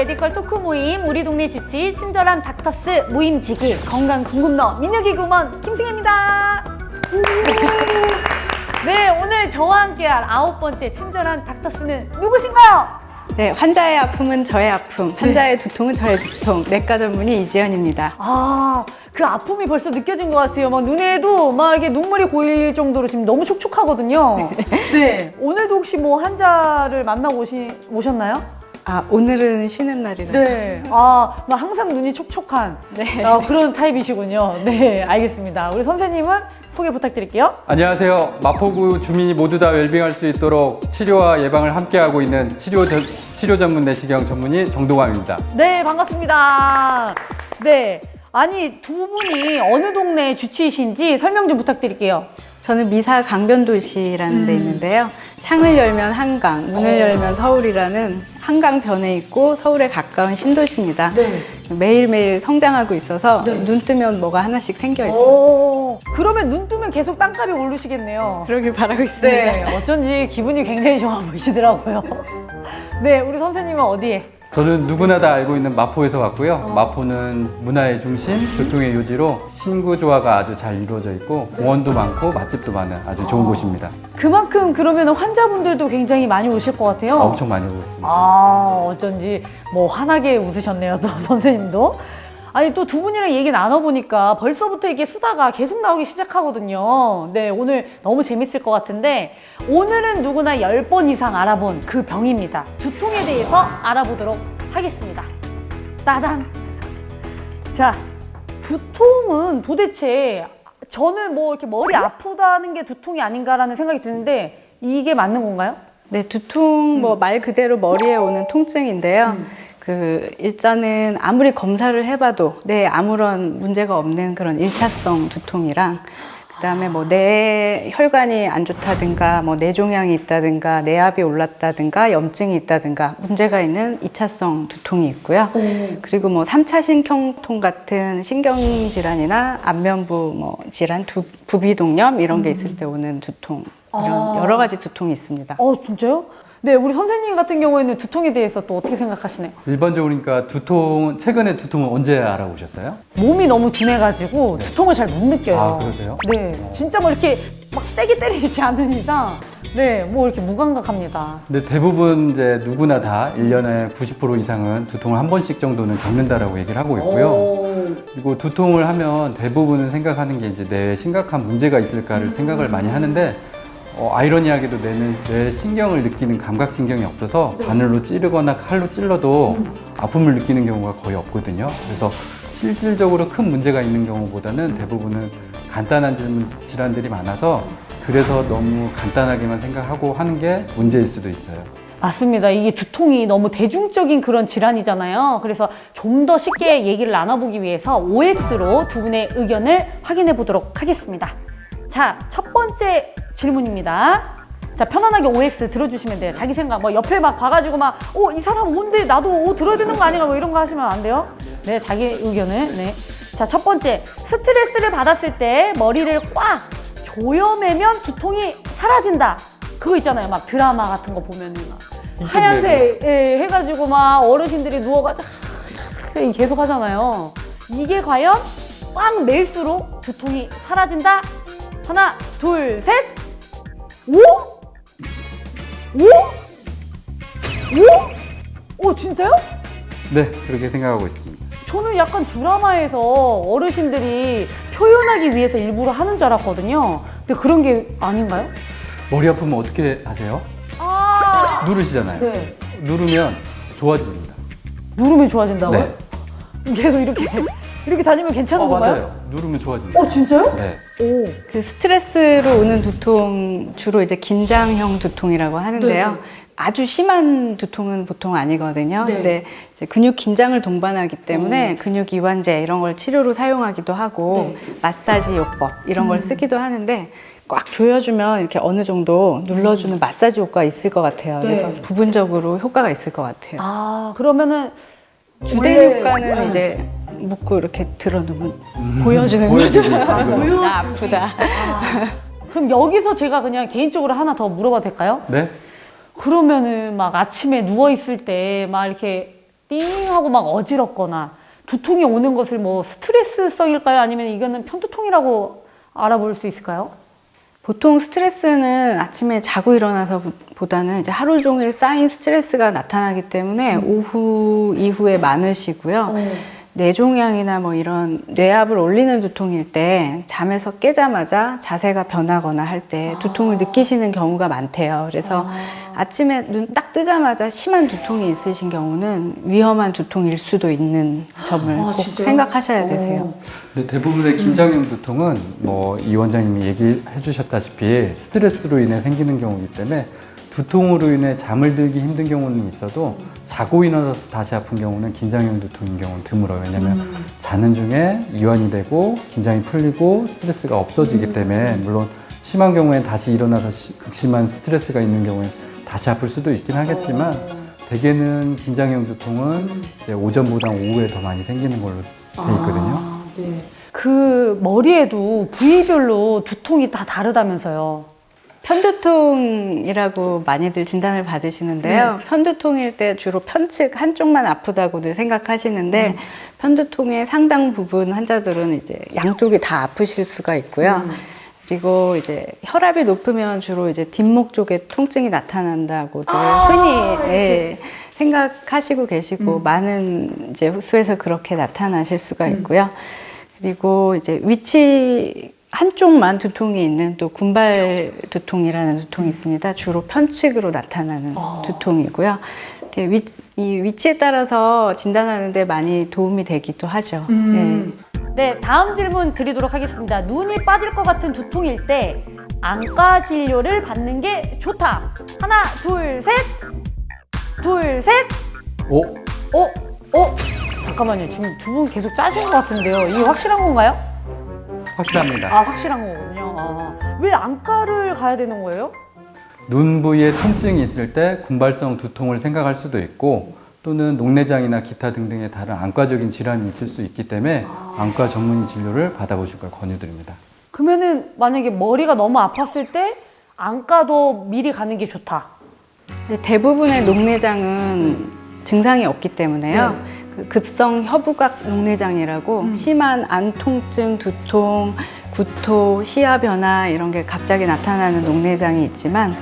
메디컬 토크 모임 우리 동네 주치 친절한 닥터스 모임지기 건강 궁금너 민혁이 구먼 김승혜입니다. 네, 오늘 저와 함께할 9번째 친절한 닥터스는 누구신가요? 네, 환자의 아픔은 저의 아픔, 환자의 두통은 저의 두통, 내과 전문의 이지연입니다. 아, 그 아픔이 벌써 느껴진 것 같아요. 막 눈에도 막 이렇게 눈물이 고일 정도로 지금 너무 촉촉하거든요. 네. 오늘도 혹시 뭐 환자를 만나고 오셨나요? 아, 오늘은 쉬는 날이라. 네. 아, 막 항상 눈이 촉촉한 네. 그런 타입이시군요. 네, 알겠습니다. 우리 선생님은 소개 부탁드릴게요. 안녕하세요. 마포구 주민이 모두 다 웰빙할 수 있도록 치료와 예방을 함께하고 있는 치료 전문 내시경 전문의 정동환입니다. 네, 반갑습니다. 네. 아니, 두 분이 어느 동네 주치이신지 설명 좀 부탁드릴게요. 저는 미사 강변도시라는 데 있는데요. 창을 열면 한강, 문을 열면 서울이라는 한강변에 있고 서울에 가까운 신도시입니다. 네. 매일매일 성장하고 있어서 네. 눈 뜨면 뭐가 하나씩 생겨 있어요. 오, 그러면 눈 뜨면 계속 땅값이 오르시겠네요. 그러길 바라고 있습니다. 네, 어쩐지 기분이 굉장히 좋아 보이시더라고요. 네, 우리 선생님은 어디에? 저는 누구나 다 알고 있는 마포에서 왔고요. 마포는 문화의 중심, 교통의 요지로 신구 조화가 아주 잘 이루어져 있고 공원도 많고 맛집도 많은 아주 좋은 곳입니다. 그만큼 그러면 환자분들도 굉장히 많이 오실 것 같아요. 엄청 많이 오고 있습니다. 아, 어쩐지 뭐 환하게 웃으셨네요, 또 선생님도. 아니, 또 두 분이랑 얘기 나눠보니까 벌써부터 이게 수다가 계속 나오기 시작하거든요. 네, 오늘 너무 재밌을 것 같은데 오늘은 누구나 10번 이상 알아본 그 병입니다. 두통에 대해서 알아보도록 하겠습니다. 따단! 자, 두통은 도대체 저는 뭐 이렇게 머리 아프다는 게 두통이 아닌가라는 생각이 드는데 이게 맞는 건가요? 네, 두통, 뭐 말 그대로 머리에 오는 통증인데요. 일단은 아무리 검사를 해봐도 내 아무런 문제가 없는 그런 일차성 두통이랑 그다음에 뭐 내 혈관이 안 좋다든가 뭐 뇌종양이 있다든가 내압이 올랐다든가 염증이 있다든가 문제가 있는 2차성 두통이 있고요. 그리고 뭐 3차 신경통 같은 신경질환이나 안면부 뭐 질환, 부비동염 이런 게 있을 때 오는 두통 이런 여러 가지 두통이 있습니다. 진짜요? 네, 우리 선생님 같은 경우에는 두통에 대해서 또 어떻게 생각하시나요? 일반적으로니까 최근에 두통은 언제 알아보셨어요? 몸이 너무 둔해가지고 두통을 잘 못 느껴요. 아, 그러세요? 네, 진짜 뭐 이렇게 막 세게 때리지 않는 이상, 네, 뭐 이렇게 무감각합니다. 근데 대부분 이제 누구나 다 1년에 90% 이상은 두통을 한 번씩 정도는 겪는다라고 얘기를 하고 있고요. 그리고 두통을 하면 대부분은 생각하는 게 이제 뇌에 심각한 문제가 있을까를 생각을 많이 하는데 아이러니하게도 뇌 신경을 느끼는 감각신경이 없어서 바늘로 찌르거나 칼로 찔러도 아픔을 느끼는 경우가 거의 없거든요. 그래서 실질적으로 큰 문제가 있는 경우보다는 대부분은 간단한 질환들이 많아서 그래서 너무 간단하게만 생각하고 하는 게 문제일 수도 있어요. 맞습니다. 이게 두통이 너무 대중적인 그런 질환이잖아요. 그래서 좀 더 쉽게 얘기를 나눠보기 위해서 OX로 두 분의 의견을 확인해 보도록 하겠습니다. 자, 첫 번째 질문입니다. 자, 편안하게 OX 들어주시면 돼요. 자기 생각, 뭐 옆에 막 봐가지고 막, 이 사람 온데 나도 들어야 되는 거 아닌가 뭐 이런 거 하시면 안 돼요. 네, 자기 의견을. 네. 자, 첫 번째. 스트레스를 받았을 때 머리를 꽉 조여매면 두통이 사라진다. 그거 있잖아요. 막 드라마 같은 거 보면은 막 하얀색 해가지고 막 어르신들이 누워가지고 계속 하잖아요. 이게 과연 꽉 맬수록 두통이 사라진다? 하나, 둘, 셋! 오? 오? 오? 진짜요? 네, 그렇게 생각하고 있습니다. 저는 약간 드라마에서 어르신들이 표현하기 위해서 일부러 하는 줄 알았거든요. 근데 그런 게 아닌가요? 머리 아프면 어떻게 하세요? 누르시잖아요. 네. 누르면 좋아집니다. 누르면 좋아진다고요? 네. 계속 이렇게 다니면 괜찮은 건가요? 맞아요. 누르면 좋아집니다. 진짜요? 네. 오. 그 스트레스로 오는 두통 주로 이제 긴장형 두통이라고 하는데요. 네. 아주 심한 두통은 보통 아니거든요. 네. 근데 이제 근육 긴장을 동반하기 때문에 근육 이완제 이런 걸 치료로 사용하기도 하고 마사지 요법 이런 걸 쓰기도 하는데 꽉 조여주면 이렇게 어느 정도 눌러주는 마사지 효과가 있을 것 같아요. 네. 그래서 부분적으로 효과가 있을 것 같아요. 그러면은 주된 원래- 효과는 네. 이제 묶고 이렇게 들어놓으면 보여주는 거죠. 보여주는 거죠. 나 아프다. 그럼 여기서 제가 그냥 개인적으로 하나 더 물어봐도 될까요? 네? 그러면은 막 아침에 누워 있을 때 막 이렇게 띵하고 막 어지럽거나 두통이 오는 것을 뭐 스트레스성일까요? 아니면 이거는 편두통이라고 알아볼 수 있을까요? 보통 스트레스는 아침에 자고 일어나서 보다는 이제 하루 종일 쌓인 스트레스가 나타나기 때문에 오후 이후에 많으시고요. 뇌종양이나 뭐 이런 뇌압을 올리는 두통일 때 잠에서 깨자마자 자세가 변하거나 할 때 두통을 느끼시는 경우가 많대요. 그래서 아침에 눈 딱 뜨자마자 심한 두통이 있으신 경우는 위험한 두통일 수도 있는 점을 꼭 생각하셔야 되세요. 근데 대부분의 긴장형 두통은 뭐 이 원장님이 얘기해 주셨다시피 스트레스로 인해 생기는 경우이기 때문에 두통으로 인해 잠을 들기 힘든 경우는 있어도 자고 일어나서 다시 아픈 경우는 긴장형 두통인 경우는 드물어요. 왜냐하면 자는 중에 이완이 되고 긴장이 풀리고 스트레스가 없어지기 때문에 물론 심한 경우엔 다시 일어나서 극심한 스트레스가 있는 경우에 다시 아플 수도 있긴 하겠지만 대개는 긴장형 두통은 이제 오전보다 오후에 더 많이 생기는 걸로 돼 있거든요. 그 머리에도 부위별로 두통이 다 다르다면서요. 편두통이라고 많이들 진단을 받으시는데요. 편두통일 때 주로 편측 한쪽만 아프다고들 생각하시는데 편두통의 상당 부분 환자들은 이제 양쪽이 다 아프실 수가 있고요. 그리고 이제 혈압이 높으면 주로 이제 뒷목 쪽에 통증이 나타난다고들 흔히 생각하시고 계시고 많은 이제 수에서 그렇게 나타나실 수가 있고요. 그리고 이제 위치 한쪽만 두통이 있는 또 군발 두통이라는 두통이 있습니다. 주로 편측으로 나타나는 두통이고요. 이렇게 이 위치에 따라서 진단하는데 많이 도움이 되기도 하죠. 네, 다음 질문 드리도록 하겠습니다. 눈이 빠질 것 같은 두통일 때 안과 진료를 받는 게 좋다. 하나, 둘, 셋. 둘, 셋. 잠깐만요. 지금 두 분 계속 짜신 것 같은데요. 이게 확실한 건가요? 확실합니다. 아, 확실한 거군요. 왜 안과를 가야 되는 거예요? 눈 부위에 통증이 있을 때 군발성 두통을 생각할 수도 있고 또는 녹내장이나 기타 등등의 다른 안과적인 질환이 있을 수 있기 때문에 안과 전문의 진료를 받아보실 걸 권유드립니다. 그러면은 만약에 머리가 너무 아팠을 때 안과도 미리 가는 게 좋다. 대부분의 녹내장은 증상이 없기 때문에요. 그 급성 혀부각 녹내장이라고 심한 안 통증, 두통, 구토, 시야 변화 이런 게 갑자기 나타나는 녹내장이 있지만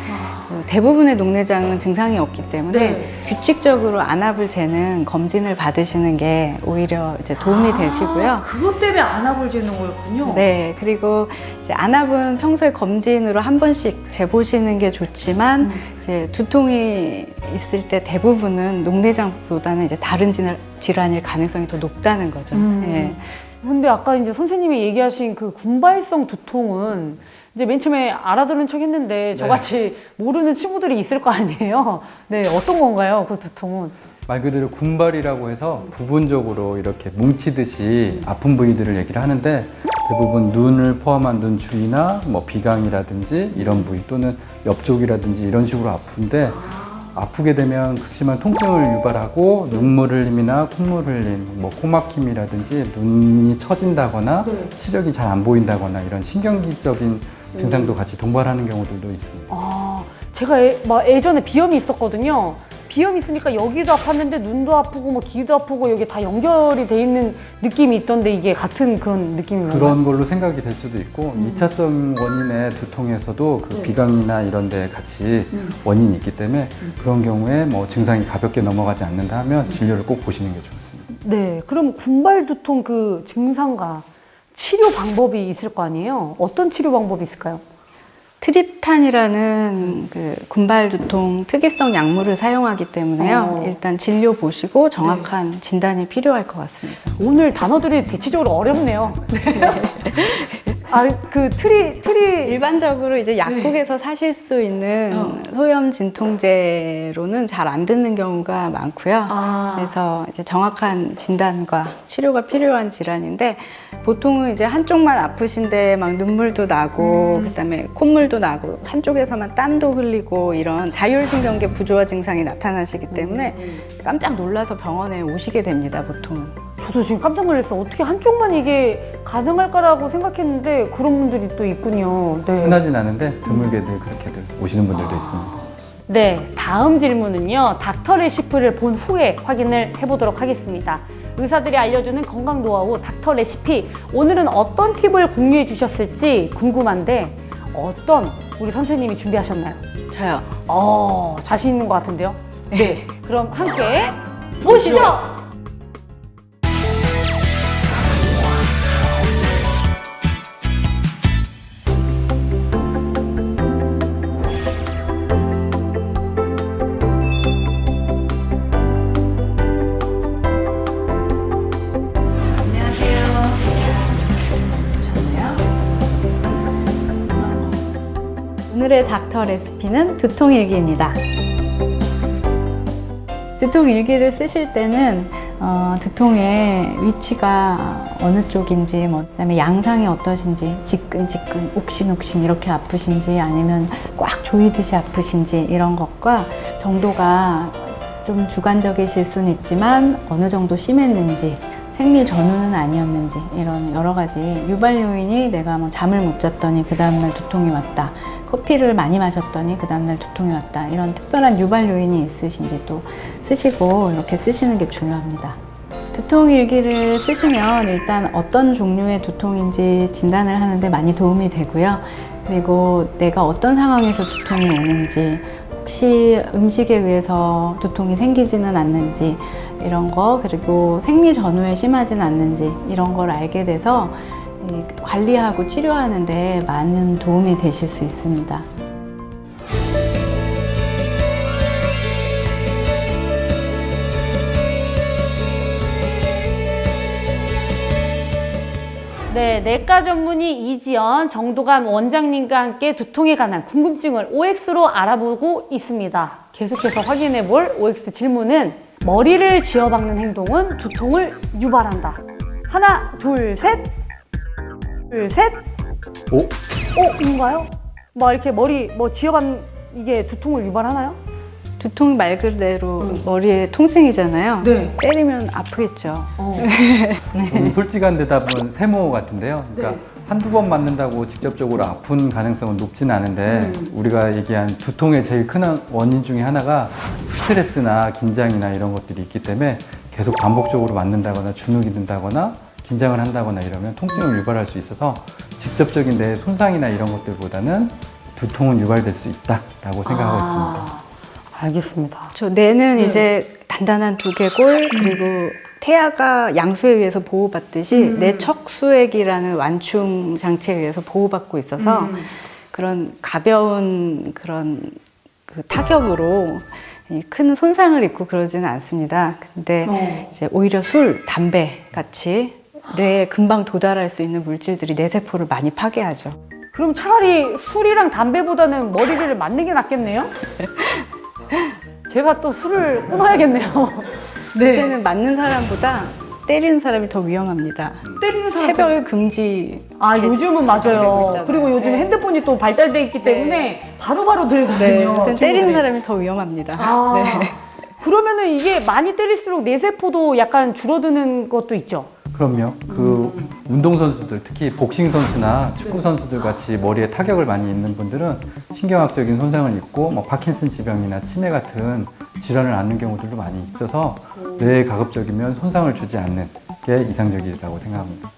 대부분의 녹내장은 증상이 없기 때문에 규칙적으로 안압을 재는 검진을 받으시는 게 오히려 이제 도움이 되시고요. 그것 때문에 안압을 재는 거였군요. 네, 그리고 이제 안압은 평소에 검진으로 한 번씩 재보시는 게 좋지만 이제 두통이 있을 때 대부분은 녹내장보다는 이제 다른 질환일 가능성이 더 높다는 거죠. 예. 근데 아까 이제 선생님이 얘기하신 그 군발성 두통은 이제 맨 처음에 알아들은 척 했는데 저같이 모르는 친구들이 있을 거 아니에요? 네, 어떤 건가요, 그 두통은? 말 그대로 군발이라고 해서 부분적으로 이렇게 뭉치듯이 아픈 부위들을 얘기를 하는데 대부분 눈을 포함한 눈 주위나 뭐 비강이라든지 이런 부위 또는 옆쪽이라든지 이런 식으로 아픈데 아프게 되면 극심한 통증을 유발하고 눈물 흘림이나 콧물 흘림, 뭐 코막힘이라든지 눈이 처진다거나 시력이 잘 안 보인다거나 이런 신경기적인 증상도 같이 동반하는 경우들도 있습니다. 제가 예전에 비염이 있었거든요. 비염이 있으니까 여기도 아팠는데 눈도 아프고 뭐 귀도 아프고 여기 다 연결이 돼 있는 느낌이 있던데 이게 같은 그런 느낌인가요? 그런 걸로 생각이 될 수도 있고 2차성 원인의 두통에서도 그 비강이나 이런 데 같이 원인이 있기 때문에 그런 경우에 뭐 증상이 가볍게 넘어가지 않는다 하면 진료를 꼭 보시는 게 좋습니다. 네, 그럼 군발 두통 그 증상과 치료 방법이 있을 거 아니에요? 어떤 치료 방법이 있을까요? 트립탄이라는 그 군발 두통 특이성 약물을 사용하기 때문에요. 일단 진료 보시고 정확한 진단이 필요할 것 같습니다. 오늘 단어들이 대체적으로 어렵네요. 그 트리 일반적으로 이제 약국에서 사실 수 있는 소염 진통제로는 잘 안 듣는 경우가 많고요. 그래서 이제 정확한 진단과 치료가 필요한 질환인데 보통은 이제 한쪽만 아프신데 막 눈물도 나고 그다음에 콧물도 나고 한쪽에서만 땀도 흘리고 이런 자율신경계 부조화 증상이 나타나시기 때문에 깜짝 놀라서 병원에 오시게 됩니다, 보통은. 저도 지금 깜짝 놀랐어요. 어떻게 한쪽만 이게 가능할까라고 생각했는데 그런 분들이 또 있군요. 네. 흔하진 않은데 드물게들 그렇게들 오시는 분들도 있습니다. 네, 다음 질문은요. 닥터 레시피를 본 후에 확인을 해보도록 하겠습니다. 의사들이 알려주는 건강 노하우 닥터 레시피. 오늘은 어떤 팁을 공유해 주셨을지 궁금한데 어떤 우리 선생님이 준비하셨나요? 저요. 자신 있는 것 같은데요? 네. 그럼 함께 보시죠! 오늘의 닥터 레시피는 두통일기입니다. 두통일기를 쓰실 때는 두통의 위치가 어느 쪽인지, 그다음에 양상이 어떠신지, 지끈지끈, 욱신욱신 이렇게 아프신지, 아니면 꽉 조이듯이 아프신지 이런 것과 정도가 좀 주관적이실 수는 있지만 어느 정도 심했는지, 생리 전후는 아니었는지 이런 여러 가지 유발 요인이 내가 뭐 잠을 못 잤더니 그 다음날 두통이 왔다, 커피를 많이 마셨더니 그 다음날 두통이 왔다, 이런 특별한 유발 요인이 있으신지 또 쓰시고 이렇게 쓰시는 게 중요합니다. 두통 일기를 쓰시면 일단 어떤 종류의 두통인지 진단을 하는데 많이 도움이 되고요. 그리고 내가 어떤 상황에서 두통이 오는지, 혹시 음식에 의해서 두통이 생기지는 않는지 이런 거, 그리고 생리 전후에 심하지는 않는지 이런 걸 알게 돼서 관리하고 치료하는 데 많은 도움이 되실 수 있습니다. 네, 내과 전문의 이지연 정도감 원장님과 함께 두통에 관한 궁금증을 OX로 알아보고 있습니다. 계속해서 확인해 볼 OX 질문은 머리를 지어박는 행동은 두통을 유발한다. 하나, 둘, 셋. 둘, 셋. 오? 뭔가요? 막 이렇게 머리 지어박는 이게 두통을 유발하나요? 두통이 말 그대로 머리에 통증이잖아요. 네. 때리면 아프겠죠. 좀 솔직한 대답은 세모 같은데요. 그러니까 한두 번 맞는다고 직접적으로 아픈 가능성은 높지는 않은데 우리가 얘기한 두통의 제일 큰 원인 중에 하나가 스트레스나 긴장이나 이런 것들이 있기 때문에 계속 반복적으로 맞는다거나 주눅이 든다거나 긴장을 한다거나 이러면 통증을 유발할 수 있어서 직접적인 내 손상이나 이런 것들보다는 두통은 유발될 수 있다라고 생각하고 있습니다. 알겠습니다. 저 뇌는 이제 단단한 두개골, 그리고 태아가 양수에 의해서 보호받듯이 뇌 척수액이라는 완충 장치에 의해서 보호받고 있어서 그런 가벼운 그런 그 타격으로 큰 손상을 입고 그러지는 않습니다. 근데 이제 오히려 술, 담배 같이 뇌에 금방 도달할 수 있는 물질들이 뇌 세포를 많이 파괴하죠. 그럼 차라리 술이랑 담배보다는 머리를 맞는 게 낫겠네요? 제가 또 술을 끊어야겠네요. 요새는 맞는 사람보다 때리는 사람이 더 위험합니다. 때리는 사람 체벌 금지. 요즘은 되고 맞아요. 있잖아요. 그리고 요즘 네. 핸드폰이 또 발달돼 있기 때문에 바로바로 들거든요. 네, 요새 때리는 친구들이. 사람이 더 위험합니다. 네. 그러면은 이게 많이 때릴수록 뇌세포도 약간 줄어드는 것도 있죠? 그럼요. 그 운동선수들, 특히 복싱 선수나 축구 선수들 같이 머리에 타격을 많이 입는 분들은 신경학적인 손상을 입고 뭐 파킨슨 질병이나 치매 같은 질환을 앓는 경우들도 많이 있어서 뇌에 가급적이면 손상을 주지 않는 게 이상적이라고 생각합니다.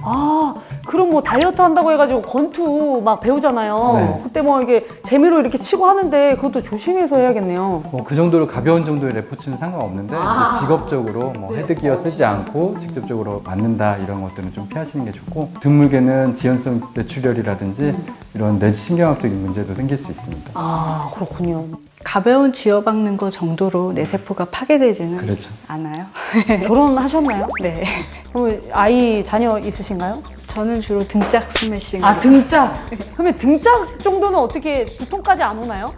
그럼 뭐 다이어트 한다고 해가지고 권투 막 배우잖아요. 네. 그때 뭐 이게 재미로 이렇게 치고 하는데 그것도 조심해서 해야겠네요. 뭐 그 정도로 가벼운 정도의 레포츠는 상관없는데 이제 직업적으로 뭐 헤드기어 쓰지 않고 직접적으로 맞는다 이런 것들은 좀 피하시는 게 좋고, 등물개는 지연성 뇌출혈이라든지 이런 뇌신경학적인 문제도 생길 수 있습니다. 그렇군요. 가벼운 쥐어박는 거 정도로 내 세포가 파괴되지는 그렇죠. 않아요. 결혼하셨나요? 네. 그럼 자녀 있으신가요? 저는 주로 등짝 스매싱. 등짝. 그러면 등짝 정도는 어떻게 두통까지 안 오나요?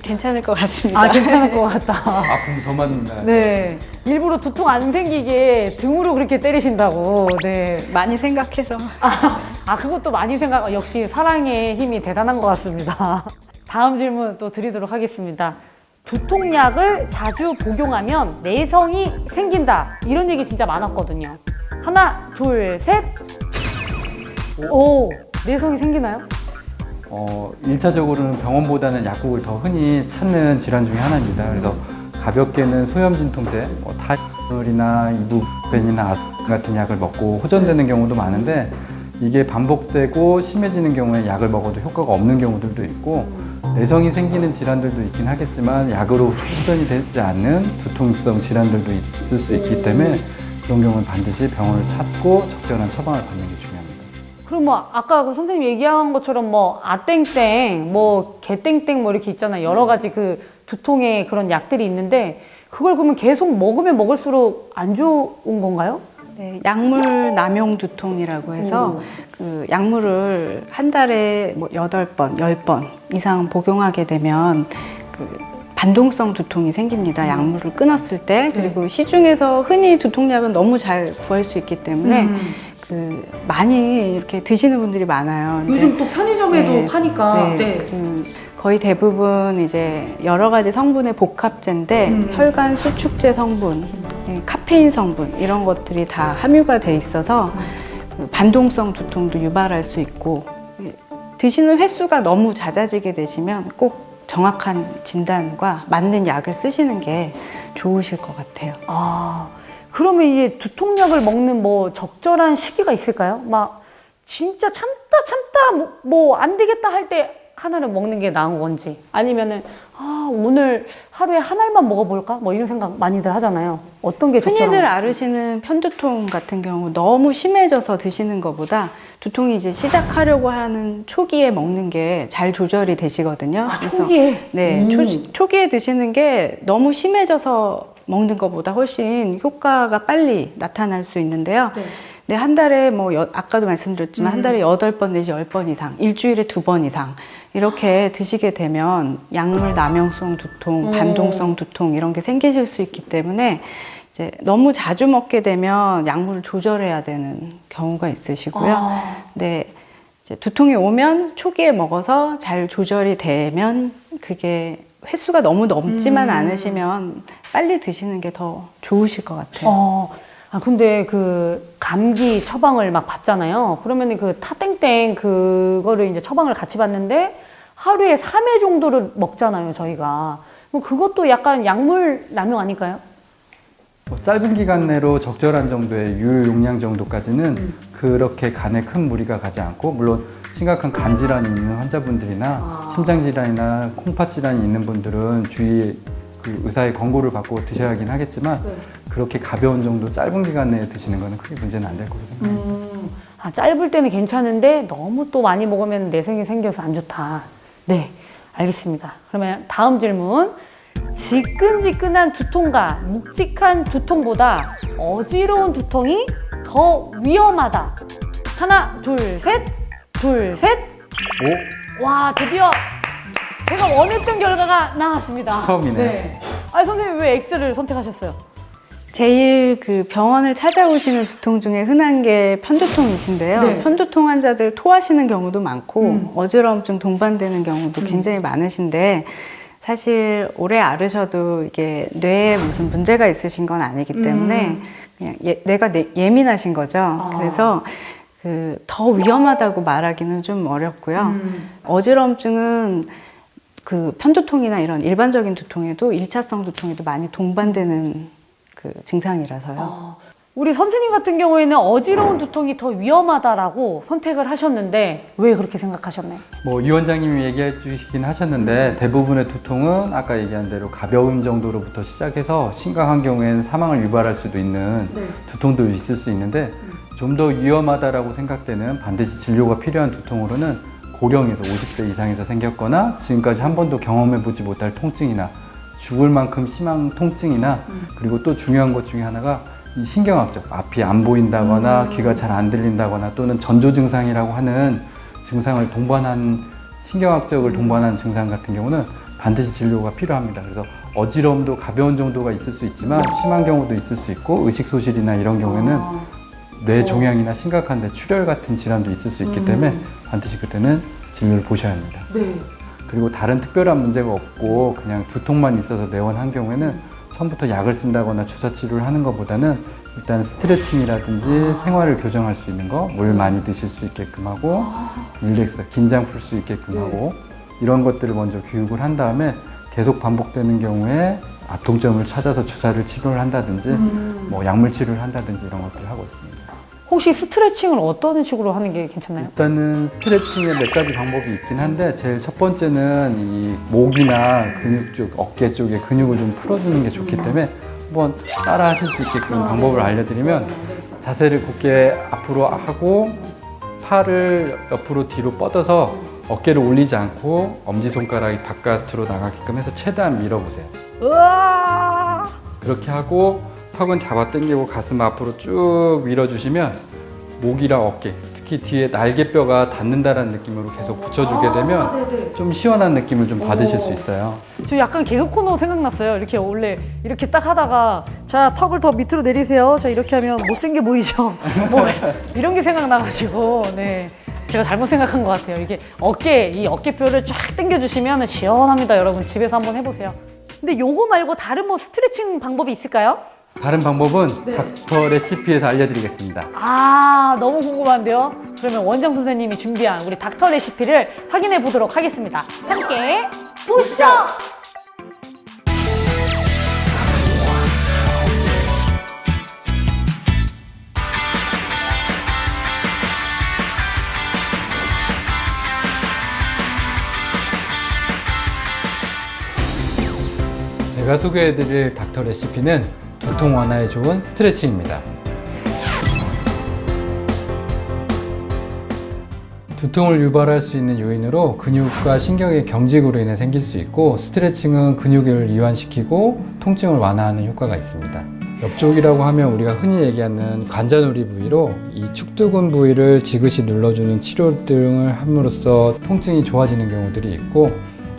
괜찮을 것 같습니다. 괜찮을 것 같다. 아픔 더 맞는다. 네. 일부러 두통 안 생기게 등으로 그렇게 때리신다고. 네. 많이 생각해서. 그것도 많이 역시 사랑의 힘이 대단한 것 같습니다. 다음 질문 또 드리도록 하겠습니다. 두통약을 자주 복용하면 내성이 생긴다. 이런 얘기 진짜 많았거든요. 하나, 둘, 셋. 내성이 생기나요? 1차적으로는 병원보다는 약국을 더 흔히 찾는 질환 중에 하나입니다. 그래서 가볍게는 소염 진통제, 타이레놀이나 이부펜이나 아스피린 같은 약을 먹고 호전되는 경우도 많은데 이게 반복되고 심해지는 경우에 약을 먹어도 효과가 없는 경우들도 있고 내성이 생기는 질환들도 있긴 하겠지만 약으로 호전이 되지 않는 두통성 질환들도 있을 수 있기 때문에 그런 경우는 반드시 병원을 찾고 적절한 처방을 받는 게 중요합니다. 그럼 뭐 아까 그 선생님 얘기한 것처럼 뭐 아땡땡, 뭐 개땡땡 뭐 이렇게 있잖아요. 여러 가지 그 두통의 그런 약들이 있는데 그걸 그러면 계속 먹으면 먹을수록 안 좋은 건가요? 네, 약물 남용 두통이라고 해서 그 약물을 한 달에 뭐 8번, 10번 이상 복용하게 되면 그 반동성 두통이 생깁니다. 약물을 끊었을 때. 그리고 시중에서 흔히 두통약은 너무 잘 구할 수 있기 때문에 그 많이 이렇게 드시는 분들이 많아요. 요즘 또 편의점에도 네, 파니까. 그 거의 대부분 이제 여러 가지 성분의 복합제인데 혈관 수축제 성분, 카페인 성분 이런 것들이 다 함유가 돼 있어서 그 반동성 두통도 유발할 수 있고 드시는 횟수가 너무 잦아지게 되시면 꼭 정확한 진단과 맞는 약을 쓰시는 게 좋으실 것 같아요. 아, 그러면 이게 두통약을 먹는 뭐 적절한 시기가 있을까요? 막 진짜 참다 뭐 안 되겠다 할 때 하나를 먹는 게 나은 건지 아니면은 오늘 하루에 한 알만 먹어볼까? 뭐 이런 생각 많이들 하잖아요. 어떤 게 적절한가요? 흔히들 앓으시는 편두통 같은 경우 너무 심해져서 드시는 것보다 두통이 이제 시작하려고 하는 초기에 먹는 게 잘 조절이 되시거든요. 그래서 초기에? 네, 초기에 드시는 게 너무 심해져서 먹는 것보다 훨씬 효과가 빨리 나타날 수 있는데요. 네, 한 달에 뭐 아까도 말씀드렸지만 한 달에 8번 내지 10번 이상, 일주일에 2번 이상 이렇게 드시게 되면 약물 남용성 두통, 반동성 두통 이런 게 생기실 수 있기 때문에 이제 너무 자주 먹게 되면 약물을 조절해야 되는 경우가 있으시고요. 네, 이제 두통이 오면 초기에 먹어서 잘 조절이 되면 그게 횟수가 너무 넘지만 않으시면 빨리 드시는 게 더 좋으실 것 같아요. 근데 그 감기 처방을 막 받잖아요. 그러면 그 타땡땡 그거를 이제 처방을 같이 받는데 하루에 3회 정도를 먹잖아요, 저희가. 뭐 그것도 약간 약물 남용 아닐까요? 짧은 기간 내로 적절한 정도의 유효 용량 정도까지는 그렇게 간에 큰 무리가 가지 않고 물론 심각한 간 질환이 있는 환자분들이나 심장 질환이나 콩팥 질환이 있는 분들은 주위에 그 의사의 권고를 받고 드셔야 하긴 하겠지만 그렇게 가벼운 정도 짧은 기간 내에 드시는 거는 크게 문제는 안 될 거로 생각합니다. 짧을 때는 괜찮은데 너무 또 많이 먹으면 내성이 생겨서 안 좋다. 네, 알겠습니다. 그러면 다음 질문. 지끈지끈한 두통과 묵직한 두통보다 어지러운 두통이 더 위험하다. 하나, 둘, 셋. 와, 드디어 제가 원했던 결과가 나왔습니다. 처음이네요. 네. 선생님 왜 X를 선택하셨어요? 제일 그 병원을 찾아오시는 두통 중에 흔한 게 편두통이신데요. 네. 편두통 환자들 토하시는 경우도 많고 어지러움증 동반되는 경우도 굉장히 많으신데 사실 오래 앓으셔도 이게 뇌에 무슨 문제가 있으신 건 아니기 때문에 그냥 내가 예민하신 거죠. 그래서 그 더 위험하다고 말하기는 좀 어렵고요. 어지러움증은 그 편두통이나 이런 일반적인 두통에도 1차성 두통에도 많이 동반되는 그 증상이라서요. 우리 선생님 같은 경우에는 어지러운 두통이 더 위험하다라고 선택을 하셨는데 왜 그렇게 생각하셨나요? 뭐 이 원장님이 얘기해 주시긴 하셨는데 대부분의 두통은 아까 얘기한 대로 가벼운 정도로부터 시작해서 심각한 경우에는 사망을 유발할 수도 있는 두통도 있을 수 있는데 좀 더 위험하다라고 생각되는 반드시 진료가 필요한 두통으로는 고령에서 50대 이상에서 생겼거나 지금까지 한 번도 경험해 보지 못할 통증이나 죽을 만큼 심한 통증이나 그리고 또 중요한 것 중에 하나가 이 신경학적 앞이 안 보인다거나 귀가 잘 안 들린다거나 또는 전조 증상이라고 하는 증상을 동반한 신경학적을 동반한 증상 같은 경우는 반드시 진료가 필요합니다. 그래서 어지러움도 가벼운 정도가 있을 수 있지만 심한 경우도 있을 수 있고 의식소실이나 이런 경우에는 뇌 종양이나 심각한 뇌출혈 같은 질환도 있을 수 있기 때문에 반드시 그때는 진료를 보셔야 합니다. 그리고 다른 특별한 문제가 없고 그냥 두통만 있어서 내원한 경우에는 처음부터 약을 쓴다거나 주사 치료를 하는 것보다는 일단 스트레칭이라든지 생활을 교정할 수 있는 거, 물 많이 드실 수 있게끔 하고 릴렉스, 긴장 풀 수 있게끔 하고 이런 것들을 먼저 교육을 한 다음에 계속 반복되는 경우에 압통점을 찾아서 주사를 치료를 한다든지 뭐 약물 치료를 한다든지 이런 것들을 하고 있습니다. 혹시 스트레칭을 어떤 식으로 하는 게 괜찮나요? 일단은 스트레칭에 몇 가지 방법이 있긴 한데 제일 첫 번째는 이 목이나 근육 쪽, 어깨 쪽에 근육을 좀 풀어주는 게 좋기 때문에 한번 따라 하실 수 있게끔 방법을 알려드리면 자세를 곧게 앞으로 하고 팔을 옆으로 뒤로 뻗어서 어깨를 올리지 않고 엄지손가락이 바깥으로 나가게끔 해서 최대한 밀어보세요. 으아! 그렇게 하고 턱은 잡아 당기고 가슴 앞으로 쭉 밀어주시면 목이랑 어깨, 특히 뒤에 날개뼈가 닿는다는 느낌으로 계속 붙여주게 되면 좀 시원한 느낌을 좀 받으실 수 있어요. 저 약간 개그 코너 생각났어요. 이렇게 원래 이렇게 딱 하다가 자 턱을 더 밑으로 내리세요. 자 이렇게 하면 못생겨 보이죠. 뭐 이런 게 생각나가지고 네 제가 잘못 생각한 것 같아요. 이게 이 어깨뼈를 쫙 당겨주시면 시원합니다. 여러분 집에서 한번 해보세요. 근데 요거 말고 다른 뭐 스트레칭 방법이 있을까요? 다른 방법은 닥터 레시피에서 알려드리겠습니다. 아 너무 궁금한데요. 그러면 원장 선생님이 준비한 우리 닥터 레시피를 확인해 보도록 하겠습니다. 함께 보시죠. 제가 소개해드릴 닥터 레시피는 두통 완화에 좋은 스트레칭입니다. 두통을 유발할 수 있는 요인으로 근육과 신경의 경직으로 인해 생길 수 있고 스트레칭은 근육을 이완시키고 통증을 완화하는 효과가 있습니다. 옆쪽이라고 하면 우리가 흔히 얘기하는 관자놀이 부위로 이 축두근 부위를 지그시 눌러주는 치료 등을 함으로써 통증이 좋아지는 경우들이 있고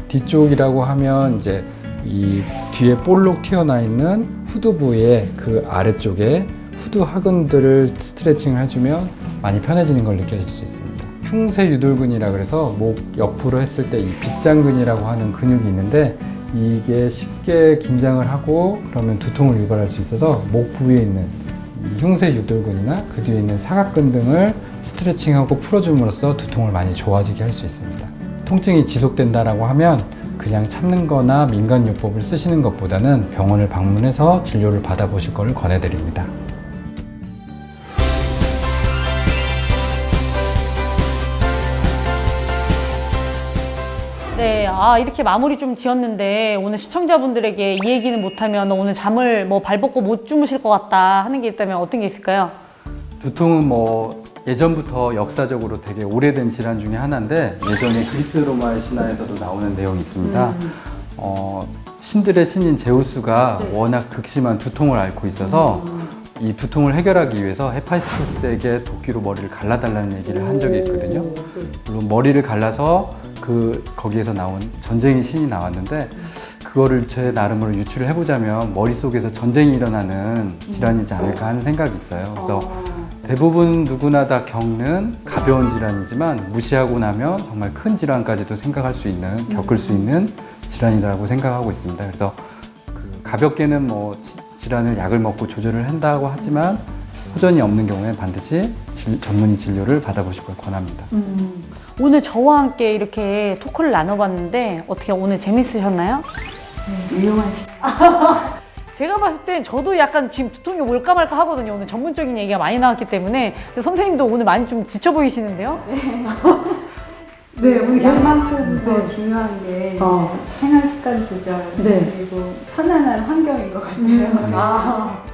뒤쪽이라고 하면 이제 이 뒤에 볼록 튀어나 있는 후두 부위의 그 아래쪽에 후두 하근들을 스트레칭을 해주면 많이 편해지는 걸 느껴질 수 있습니다. 흉쇄 유돌근이라 그래서 목 옆으로 했을 때 이 빗장근이라고 하는 근육이 있는데 이게 쉽게 긴장을 하고 그러면 두통을 유발할 수 있어서 목 부위에 있는 이 흉쇄 유돌근이나 그 뒤에 있는 사각근 등을 스트레칭하고 풀어줌으로써 두통을 많이 좋아지게 할 수 있습니다. 통증이 지속된다라고 하면 그냥 참는 거나 민간요법을 쓰시는 것보다는 병원을 방문해서 진료를 받아보실 것을 권해드립니다. 네, 이렇게 마무리 좀 지었는데 오늘 시청자분들에게 이 얘기는 못하면 오늘 잠을 뭐 발벗고 못 주무실 것 같다 하는 게 있다면 어떤 게 있을까요? 두통은 뭐 예전부터 역사적으로 되게 오래된 질환 중에 하나인데 예전에 그리스 로마의 신화에서도 나오는 내용이 있습니다. 신들의 신인 제우스가 워낙 극심한 두통을 앓고 있어서 이 두통을 해결하기 위해서 헤파이스토스에게 도끼로 머리를 갈라달라는 얘기를 한 적이 있거든요. 물론 머리를 갈라서 거기에서 나온 전쟁의 신이 나왔는데 그거를 제 나름으로 유추를 해보자면 머릿속에서 전쟁이 일어나는 질환이지 않을까 하는 생각이 있어요. 그래서 대부분 누구나 다 겪는 가벼운 질환이지만 무시하고 나면 정말 큰 질환까지도 생각할 수 있는, 겪을 수 있는 질환이라고 생각하고 있습니다. 그래서 가볍게는 뭐 질환을 약을 먹고 조절을 한다고 하지만 호전이 없는 경우에 반드시 전문의 진료를 받아보실 걸 권합니다. 오늘 저와 함께 이렇게 토크를 나눠봤는데 어떻게 오늘 재밌으셨나요? 네, 유용한 제가 봤을 땐 저도 약간 지금 두통이 올까 말까 하거든요. 오늘 전문적인 얘기가 많이 나왔기 때문에. 근데 선생님도 오늘 많이 좀 지쳐 보이시는데요? 네, 오늘 약만큼 더 중요한 게 생활 습관 조절 그리고 편안한 환경인 것 같아요.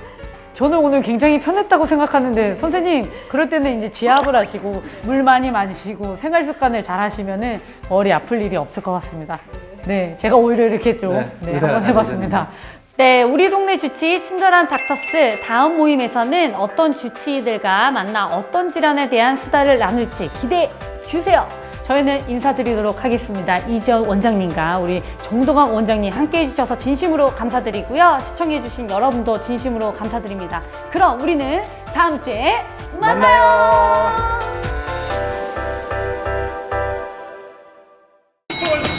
저는 오늘 굉장히 편했다고 생각하는데 선생님 그럴 때는 이제 지압을 하시고 물 많이 마시고 생활 습관을 잘 하시면은 머리 아플 일이 없을 것 같습니다. 네, 제가 오히려 이렇게 좀 한번 해봤습니다. 네, 우리 동네 주치 친절한 닥터스 다음 모임에서는 어떤 주치의들과 만나 어떤 질환에 대한 수다를 나눌지 기대해 주세요. 저희는 인사드리도록 하겠습니다. 이지연 원장님과 우리 정동학 원장님 함께 해주셔서 진심으로 감사드리고요. 시청해주신 여러분도 진심으로 감사드립니다. 그럼 우리는 다음 주에 만나요.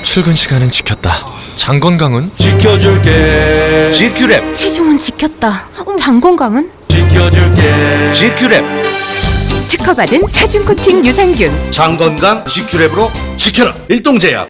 출근 시간은 지켰다. 장 건강은 지켜줄게. GQ랩 체중은 지켰다. 장 건강은? 지켜줄게. GQ랩 특허받은 사중 코팅 유산균 장건강 GQ랩으로 지켜라. 일동제약.